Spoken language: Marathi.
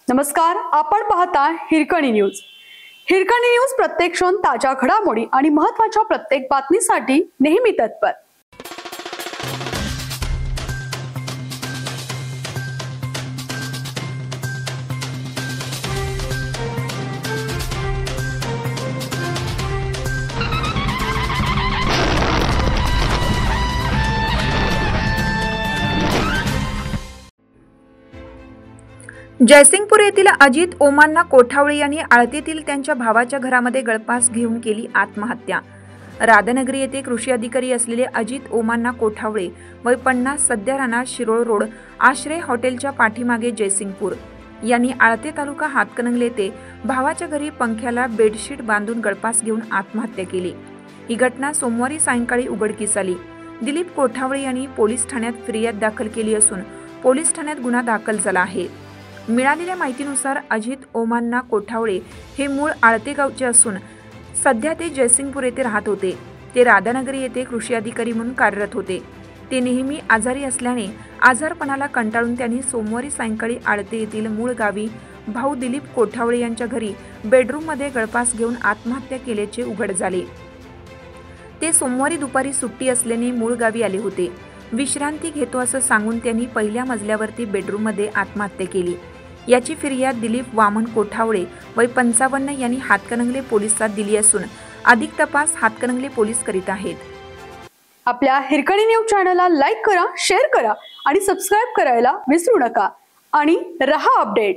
नमस्कार, आपण पाहता हिरकणी न्यूज। हिरकणी न्यूज प्रत्येक क्षण ताज्या घडामोडी आणि महत्त्वाच्या प्रत्येक बातमीसाठी नेहमी तत्पर। जयसिंगपूर येथील अजित ओमांना कोठावळे यांनी आळतेतील त्यांच्या भावाच्या घरामध्ये गळफास घेऊन केली आत्महत्या। राधानगरी येथे कृषी अधिकारी असलेले अजित ओमांना कोठावळे वय 50 सध्या राहणार शिरोळ रोड आश्रय हॉटेलच्या पाठीमागे जयसिंगपूर यांनी आळते तालुका हातकणंगले येथे भावाच्या घरी पंख्याला बेडशीट बांधून गळफास घेऊन आत्महत्या केली। ही घटना सोमवारी सायंकाळी उघडकीस आली। दिलीप कोठावळे यांनी पोलीस ठाण्यात फिर्याद दाखल केली असून पोलीस ठाण्यात गुन्हा दाखल झाला आहे। मिळालेल्या माहितीनुसार अजित ओमांना कोठावळे हे मूळ आळते गावचे असून सध्या ते जयसिंगपूर येथे राहत होते। ते राधानगरी येथे कृषी अधिकारी म्हणून कार्यरत होते। ते नेहमी आजारी असल्याने आजारपणाला कंटाळून त्यांनी सोमवारी सायंकाळी आळते येथील मूळ गावी भाऊ दिलीप कोठावळे यांच्या घरी बेडरूममध्ये गळफास घेऊन आत्महत्या केल्याचे उघड झाले। ते सोमवारी दुपारी सुट्टी असल्याने मूळ गावी आले होते। विश्रांती घेतो असं सांगून त्यांनी पहिल्या मजल्यावरती बेडरूममध्ये आत्महत्या केली। याची फिर्याद दिलीप वामन कोठावळे वय 55 यांनी हातकणंगले पोलिसात दिली असून अधिक तपास हातकणंगले पोलीस करीत आहेत। आपल्या हिरकणी न्यूज चॅनलला लाईक करा, शेअर करा आणि सबस्क्राइब करायला विसरू नका आणि रहा अपडेट।